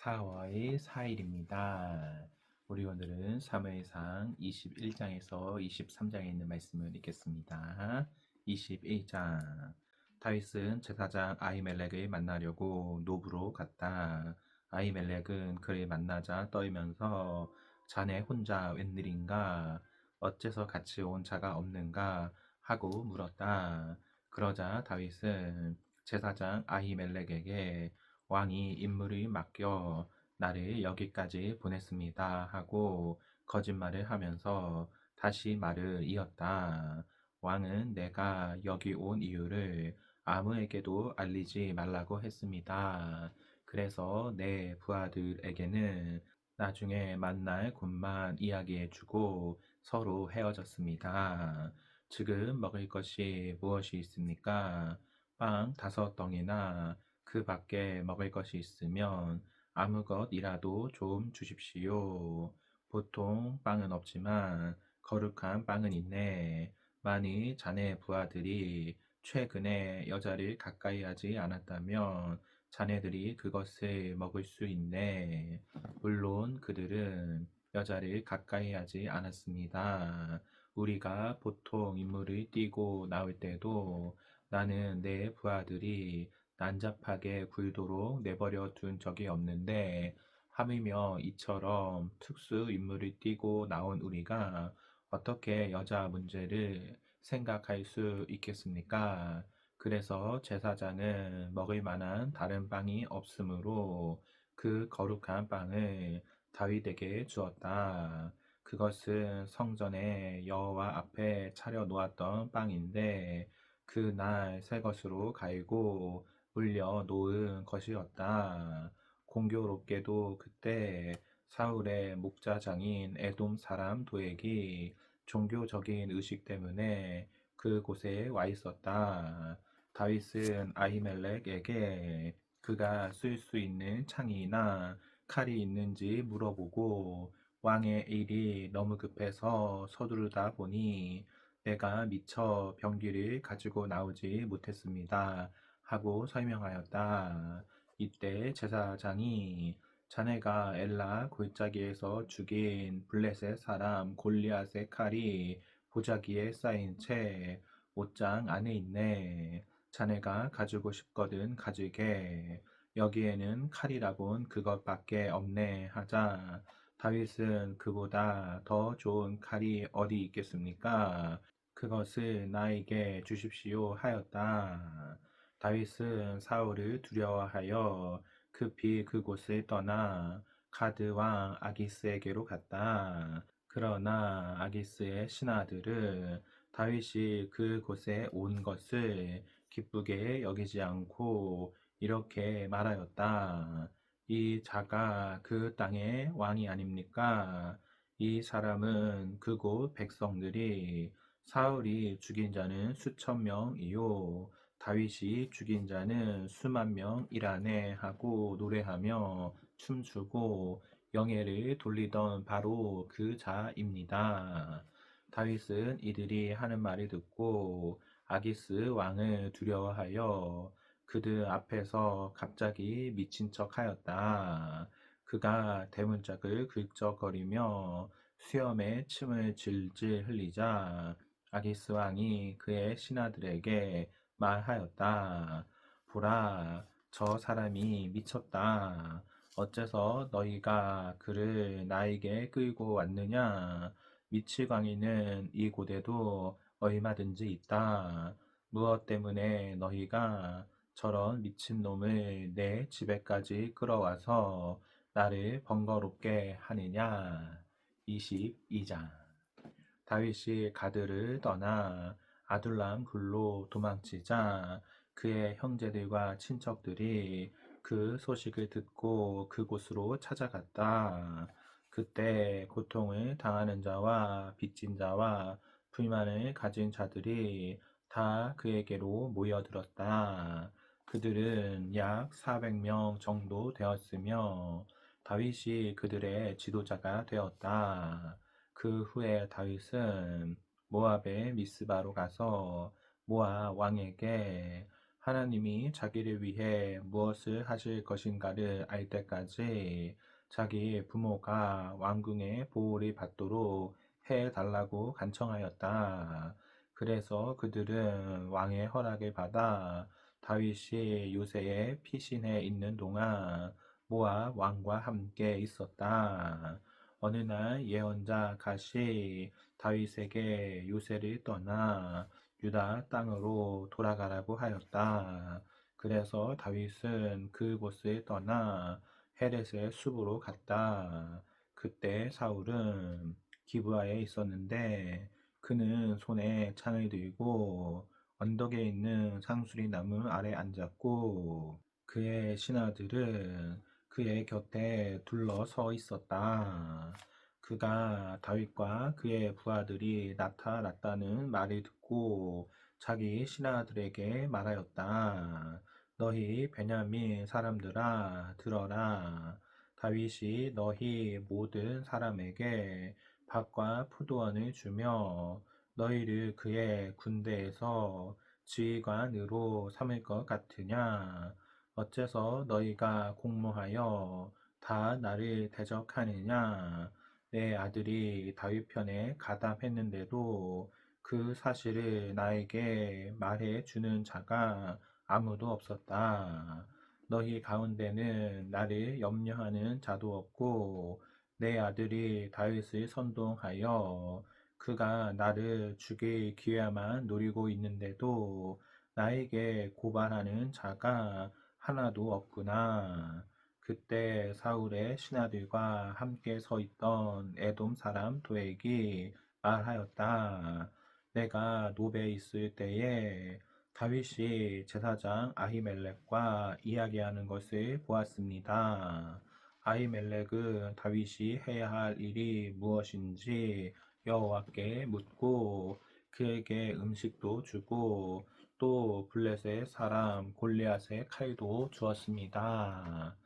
4월 4일입니다. 우리 오늘은 사무엘상 21장에서 23장에 있는 말씀을 읽겠습니다. 21장. 다윗은 제사장 아히멜렉을 만나려고 노브로 갔다. 아히멜렉은 그를 만나자 떨면서 자네 혼자 웬일인가? 어째서 같이 온 자가 없는가? 하고 물었다. 그러자 다윗은 제사장 아히멜렉에게 왕이 임무를 맡겨 나를 여기까지 보냈습니다 하고 거짓말을 하면서 다시 말을 이었다. 왕은 내가 여기 온 이유를 아무에게도 알리지 말라고 했습니다. 그래서 내 부하들에게는 나중에 만날 곳만 이야기해주고 서로 헤어졌습니다. 지금 먹을 것이 무엇이 있습니까? 빵 5덩이나 그 밖에 먹을 것이 있으면 아무것이라도 좀 주십시오. 보통 빵은 없지만 거룩한 빵은 있네. 만일 자네 부하들이 최근에 여자를 가까이 하지 않았다면 자네들이 그것을 먹을 수 있네. 물론 그들은 여자를 가까이 하지 않았습니다. 우리가 보통 인물을 띠고 나올 때도 나는 내 부하들이 난잡하게 굴도록 내버려 둔 적이 없는데 하물며 이처럼 특수 인물을 띠고 나온 우리가 어떻게 여자 문제를 생각할 수 있겠습니까? 그래서 제사장은 먹을 만한 다른 빵이 없으므로 그 거룩한 빵을 다윗에게 주었다. 그것은 성전에 여호와 앞에 차려 놓았던 빵인데 그날 새 것으로 갈고 물려 놓은 것이었다. 공교롭게도 그때 사울의 목자장인 에돔 사람 도액이 종교적인 의식 때문에 그곳에 와 있었다. 다윗은 아히멜렉에게 그가 쓸 수 있는 창이나 칼이 있는지 물어보고 왕의 일이 너무 급해서 서두르다 보니 내가 미처 병기를 가지고 나오지 못했습니다. 하고 설명하였다. 이때 제사장이 자네가 엘라 골짜기에서 죽인 블레셋 사람 골리앗의 칼이 보자기에 쌓인 채 옷장 안에 있네. 자네가 가지고 싶거든 가지게. 여기에는 칼이라곤 그것밖에 없네 하자 다윗은 그보다 더 좋은 칼이 어디 있겠습니까? 그것을 나에게 주십시오 하였다. 다윗은 사울을 두려워하여 급히 그곳을 떠나 가드 왕 아기스에게로 갔다. 그러나 아기스의 신하들은 다윗이 그곳에 온 것을 기쁘게 여기지 않고 이렇게 말하였다. 이 자가 그 땅의 왕이 아닙니까? 이 사람은 그곳 백성들이 사울이 죽인 자는 수천 명이요 다윗이 죽인 자는 수만 명이라네 하고 노래하며 춤추고 영예를 돌리던 바로 그 자입니다. 다윗은 이들이 하는 말을 듣고 아기스 왕을 두려워하여 그들 앞에서 갑자기 미친 척 하였다. 그가 대문짝을 긁적거리며 수염에 침을 질질 흘리자 아기스 왕이 그의 신하들에게 말하였다. 보라, 저 사람이 미쳤다. 어째서 너희가 그를 나에게 끌고 왔느냐? 미치광이는 이곳에도 얼마든지 있다. 무엇 때문에 너희가 저런 미친놈을 내 집에까지 끌어와서 나를 번거롭게 하느냐? 22장. 다윗이 가드를 떠나 아둘람 굴로 도망치자 그의 형제들과 친척들이 그 소식을 듣고 그곳으로 찾아갔다. 그때 고통을 당하는 자와 빚진 자와 불만을 가진 자들이 다 그에게로 모여들었다. 그들은 약 400명 정도 되었으며 다윗이 그들의 지도자가 되었다. 그 후에 다윗은 모압의 미스바로 가서 모압 왕에게 하나님이 자기를 위해 무엇을 하실 것인가를 알 때까지 자기 부모가 왕궁의 보호를 받도록 해달라고 간청하였다. 그래서 그들은 왕의 허락을 받아 다윗이 요새의 피신해 있는 동안 모압 왕과 함께 있었다. 어느 날 예언자 갓이 다윗에게 요새를 떠나 유다 땅으로 돌아가라고 하였다. 그래서 다윗은 그곳을 떠나 헤렛의 숲으로 갔다. 그때 사울은 기브아에 있었는데 그는 손에 창을 들고 언덕에 있는 상수리 나무 아래 앉았고 그의 신하들은 그의 곁에 둘러서 있었다. 그가 다윗과 그의 부하들이 나타났다는 말을 듣고 자기 신하들에게 말하였다. 너희 베냐민 사람들아 들어라. 다윗이 너희 모든 사람에게 밭과 포도원을 주며 너희를 그의 군대에서 지휘관으로 삼을 것 같으냐? 어째서 너희가 공모하여 다 나를 대적하느냐? 내 아들이 다윗 편에 가담했는데도 그 사실을 나에게 말해 주는 자가 아무도 없었다. 너희 가운데는 나를 염려하는 자도 없고 내 아들이 다윗을 선동하여 그가 나를 죽일 기회만 노리고 있는데도 나에게 고발하는 자가 하나도 없구나. 그때 사울의 신하들과 함께 서 있던 에돔 사람 도액이 말하였다. 내가 노베에 있을 때에 다윗이 제사장 아히멜렉과 이야기하는 것을 보았습니다. 아히멜렉은 다윗이 해야 할 일이 무엇인지 여호와께 묻고 그에게 음식도 주고 또 블레셋 사람 골리앗의 칼도 주었습니다.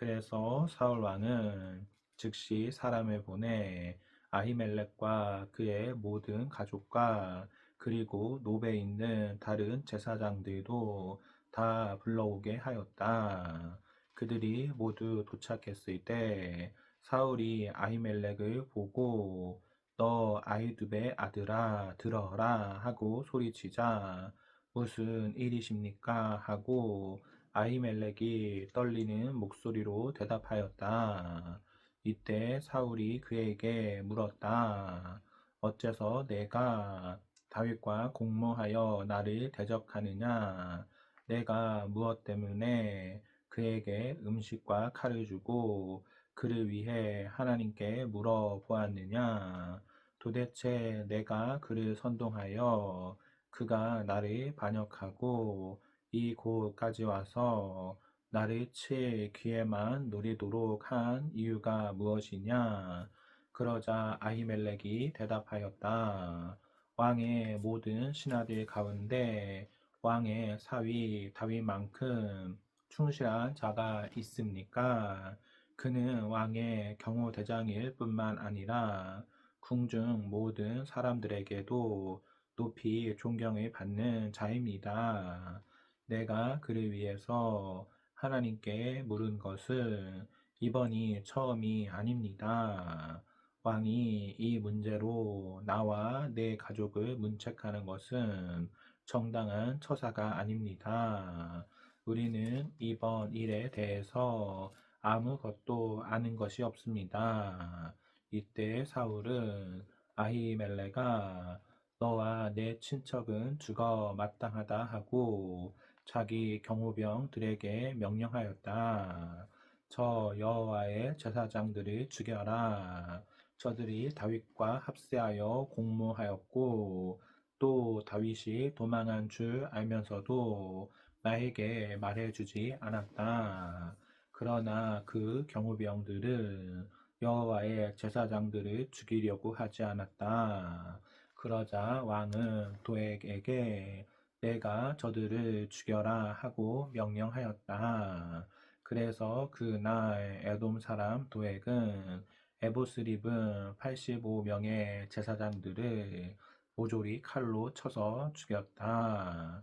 그래서 사울 왕은 즉시 사람을 보내 아히멜렉과 그의 모든 가족과 그리고 노베에 있는 다른 제사장들도 다 불러오게 하였다. 그들이 모두 도착했을 때 사울이 아히멜렉을 보고 너 아히두베 아들아 들어라 하고 소리치자 무슨 일이십니까 하고 아히멜렉이 떨리는 목소리로 대답하였다. 이때 사울이 그에게 물었다. 어째서 내가 다윗과 공모하여 나를 대적하느냐? 내가 무엇 때문에 그에게 음식과 칼을 주고 그를 위해 하나님께 물어보았느냐? 도대체 내가 그를 선동하여 그가 나를 반역하고 이곳까지 와서 나를 칠 기회만 노리도록 한 이유가 무엇이냐? 그러자 아히멜렉이 대답하였다. 왕의 모든 신하들 가운데 왕의 사위 다윗만큼 충실한 자가 있습니까? 그는 왕의 경호대장일 뿐만 아니라 궁중 모든 사람들에게도 높이 존경을 받는 자입니다. 내가 그를 위해서 하나님께 물은 것은 이번이 처음이 아닙니다. 왕이 이 문제로 나와 내 가족을 문책하는 것은 정당한 처사가 아닙니다. 우리는 이번 일에 대해서 아무것도 아는 것이 없습니다. 이때 사울은 아히멜레가 너와 내 친척은 죽어 마땅하다 하고 자기 경호병들에게 명령하였다. 저 여호와의 제사장들을 죽여라. 저들이 다윗과 합세하여 공모하였고 또 다윗이 도망한 줄 알면서도 나에게 말해주지 않았다. 그러나 그 경호병들은 여호와의 제사장들을 죽이려고 하지 않았다. 그러자 왕은 도액에게 내가 저들을 죽여라 하고 명령하였다. 그래서 그날 에돔 사람 도액은 에보스 입은 85명의 제사장들을 모조리 칼로 쳐서 죽였다.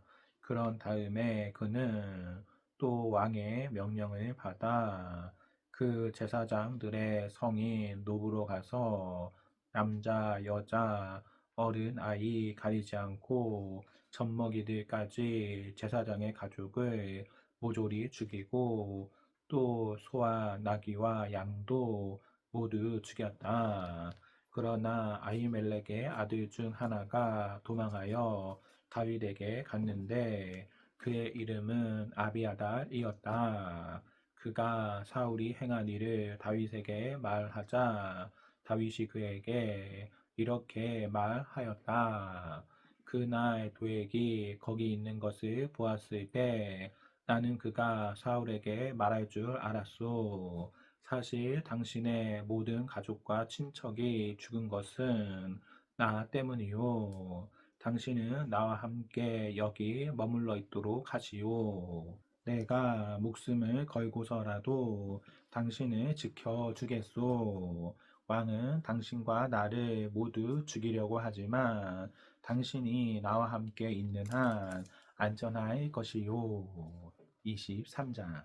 그런 다음에 그는 또 왕의 명령을 받아 그 제사장들의 성인 노브로 가서 남자, 여자, 어른, 아이 가리지 않고 젖먹이들까지 제사장의 가족을 모조리 죽이고 또 소와 나귀와 양도 모두 죽였다. 그러나 아히멜렉의 아들 중 하나가 도망하여 다윗에게 갔는데 그의 이름은 아비아달이었다. 그가 사울이 행한 일을 다윗에게 말하자 다윗이 그에게 이렇게 말하였다. 그날 도액이 거기 있는 것을 보았을 때 나는 그가 사울에게 말할 줄 알았소. 사실 당신의 모든 가족과 친척이 죽은 것은 나 때문이요. 당신은 나와 함께 여기 머물러 있도록 하시오. 내가 목숨을 걸고서라도 당신을 지켜주겠소. 왕은 당신과 나를 모두 죽이려고 하지만 당신이 나와 함께 있는 한 안전할 것이요. 23장.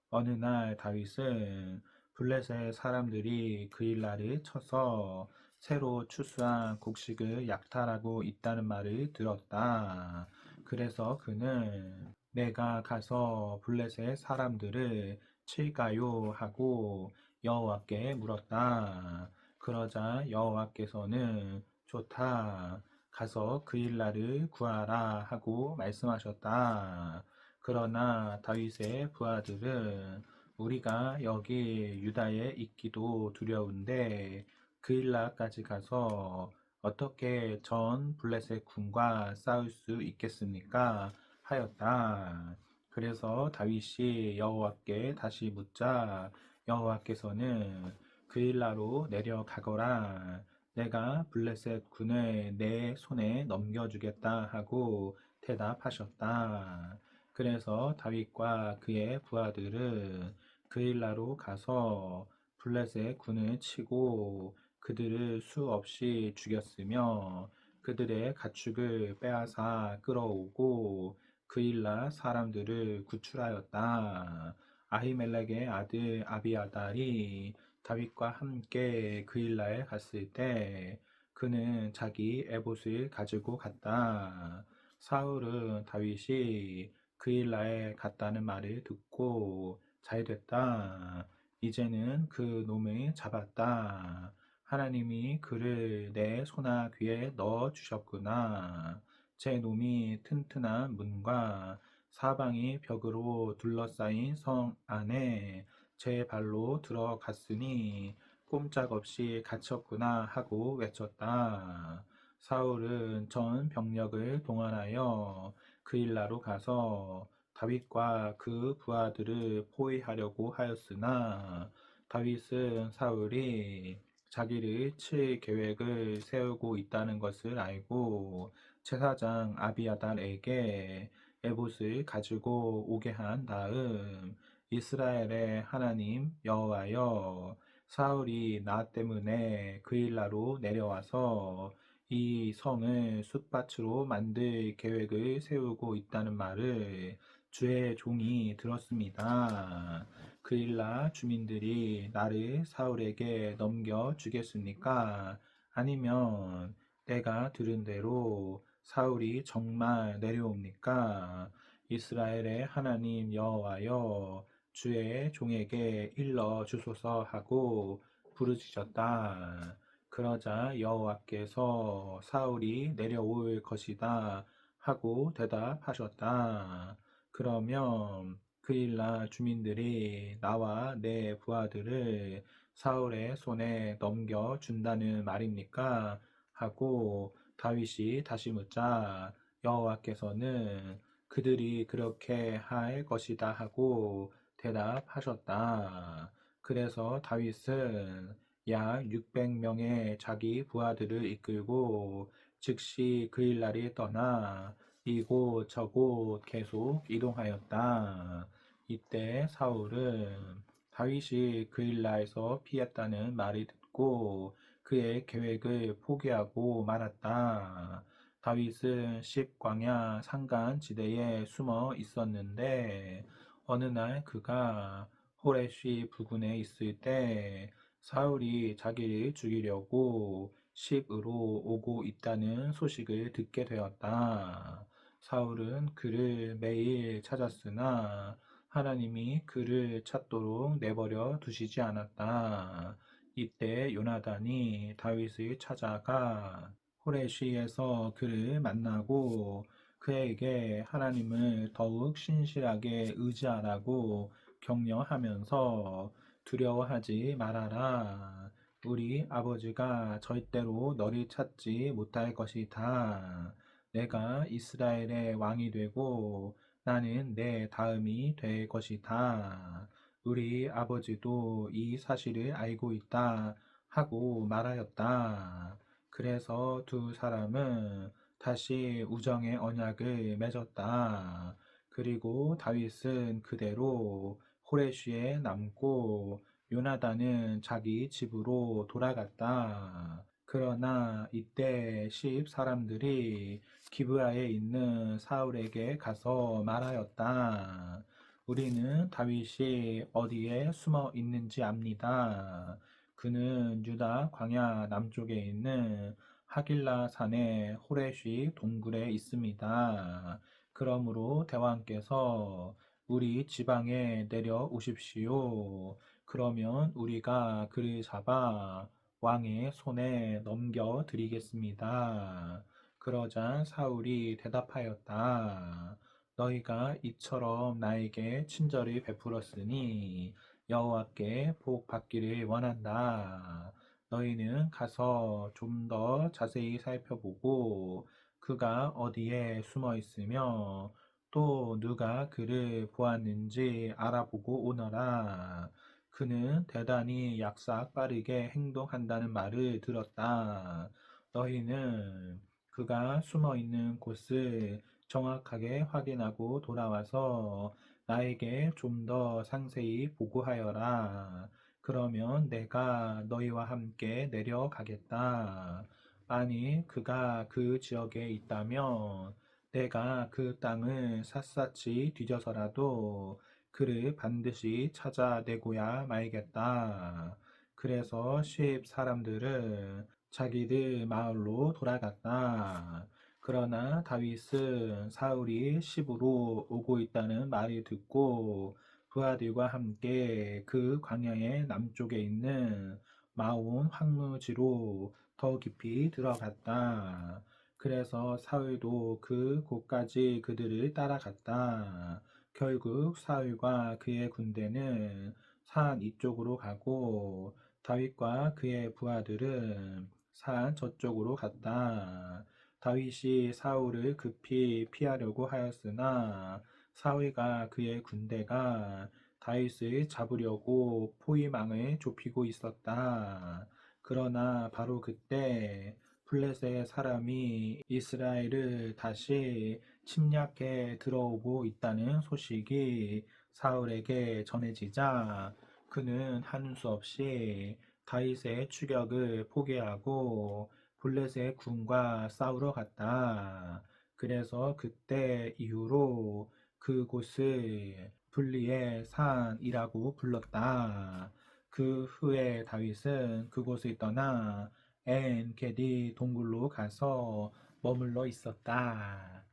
어느 날 다윗은 블레셋 사람들이 그일라를 쳐서 새로 추수한 곡식을 약탈하고 있다는 말을 들었다. 그래서 그는 내가 가서 블레셋 사람들을 칠까요? 하고 여호와께 물었다. 그러자 여호와께서는 좋다. 가서 그일라를 구하라 하고 말씀하셨다. 그러나 다윗의 부하들은 우리가 여기 유다에 있기도 두려운데 그일라까지 가서 어떻게 전 블레셋 군과 싸울 수 있겠습니까? 하였다. 그래서 다윗이 여호와께 다시 묻자 여호와께서는 그일라로 내려가거라. 내가 블레셋 군을 내 손에 넘겨주겠다 하고 대답하셨다. 그래서 다윗과 그의 부하들은 그일라로 가서 블레셋 군을 치고 그들을 수없이 죽였으며 그들의 가축을 빼앗아 끌어오고 그일라 사람들을 구출하였다. 아히멜렉의 아들 아비아달이 다윗과 함께 그일라에 갔을 때 그는 자기 에봇을 가지고 갔다. 사울은 다윗이 그일라에 갔다는 말을 듣고 잘됐다. 이제는 그 놈을 잡았다. 하나님이 그를 내 손아귀에 넣어 주셨구나. 제 놈이 튼튼한 문과 사방이 벽으로 둘러싸인 성 안에 제 발로 들어갔으니 꼼짝없이 갇혔구나 하고 외쳤다. 사울은 전 병력을 동원하여 그일라로 가서 다윗과 그 부하들을 포위하려고 하였으나 다윗은 사울이 자기를 칠 계획을 세우고 있다는 것을 알고 제사장 아비아달에게 에봇을 가지고 오게 한 다음 이스라엘의 하나님 여호와여 사울이 나 때문에 그일라로 내려와서 이 성을 숫밭으로 만들 계획을 세우고 있다는 말을 주의 종이 들었습니다. 그일라 주민들이 나를 사울에게 넘겨주겠습니까? 아니면 내가 들은 대로 사울이 정말 내려옵니까? 이스라엘의 하나님 여호와여 주의 종에게 일러 주소서 하고 부르짖었다. 그러자 여호와께서 사울이 내려올 것이다 하고 대답하셨다. 그러면 그일라 주민들이 나와 내 부하들을 사울의 손에 넘겨준다는 말입니까? 하고 다윗이 다시 묻자 여호와께서는 그들이 그렇게 할 것이다 하고 대답하셨다. 그래서 다윗은 약 600명의 자기 부하들을 이끌고 즉시 그일라를 떠나 이곳 저곳 계속 이동하였다. 이때 사울은 다윗이 그일라에서 피했다는 말을 듣고 그의 계획을 포기하고 말았다. 다윗은 십광야 산간 지대에 숨어 있었는데 어느 날 그가 호레시 부근에 있을 때 사울이 자기를 죽이려고 십으로 오고 있다는 소식을 듣게 되었다. 사울은 그를 매일 찾았으나 하나님이 그를 찾도록 내버려 두시지 않았다. 이때 요나단이 다윗을 찾아가 호레시에서 그를 만나고 그에게 하나님을 더욱 신실하게 의지하라고 격려하면서 두려워하지 말아라. 우리 아버지가 절대로 너를 찾지 못할 것이다. 내가 이스라엘의 왕이 되고 나는 내 다음이 될 것이다. 우리 아버지도 이 사실을 알고 있다 하고 말하였다. 그래서 두 사람은 다시 우정의 언약을 맺었다. 그리고 다윗은 그대로 호레시에 남고 요나단은 자기 집으로 돌아갔다. 그러나 이때 십 사람들이 기브아에 있는 사울에게 가서 말하였다. 우리는 다윗이 어디에 숨어 있는지 압니다. 그는 유다 광야 남쪽에 있는 하길라 산의 호레시 동굴에 있습니다. 그러므로 대왕께서 우리 지방에 내려오십시오. 그러면 우리가 그를 잡아 왕의 손에 넘겨 드리겠습니다. 그러자 사울이 대답하였다. 너희가 이처럼 나에게 친절을 베풀었으니 여호와께 복 받기를 원한다. 너희는 가서 좀 더 자세히 살펴보고 그가 어디에 숨어 있으며 또 누가 그를 보았는지 알아보고 오너라. 그는 대단히 약삭 빠르게 행동한다는 말을 들었다. 너희는 그가 숨어 있는 곳을 정확하게 확인하고 돌아와서 나에게 좀 더 상세히 보고하여라. 그러면 내가 너희와 함께 내려가겠다. 만일 그가 그 지역에 있다면 내가 그 땅을 샅샅이 뒤져서라도 그를 반드시 찾아내고야 말겠다. 그래서 십 사람들은 자기들 마을로 돌아갔다. 그러나 다윗은 사울이 십으로 오고 있다는 말을 듣고 부하들과 함께 그 광야의 남쪽에 있는 마온 황무지로 더 깊이 들어갔다. 그래서 사울도 그 곳까지 그들을 따라갔다. 결국 사울과 그의 군대는 산 이쪽으로 가고 다윗과 그의 부하들은 산 저쪽으로 갔다. 다윗이 사울을 급히 피하려고 하였으나 사울과 그의 군대가 다윗을 잡으려고 포위망을 좁히고 있었다. 그러나 바로 그때 블레셋 사람이 이스라엘을 다시 침략해 들어오고 있다는 소식이 사울에게 전해지자 그는 하는 수 없이 다윗의 추격을 포기하고 블레셋 군과 싸우러 갔다. 그래서 그때 이후로 그곳을 불리의 산이라고 불렀다. 그 후에 다윗은 그곳을 떠나 엔 게디 동굴로 가서 머물러 있었다.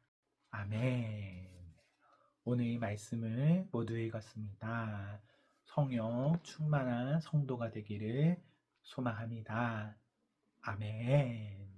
아멘. 오늘 이 말씀을 모두 읽었습니다. 성령 충만한 성도가 되기를 소망합니다. 아멘.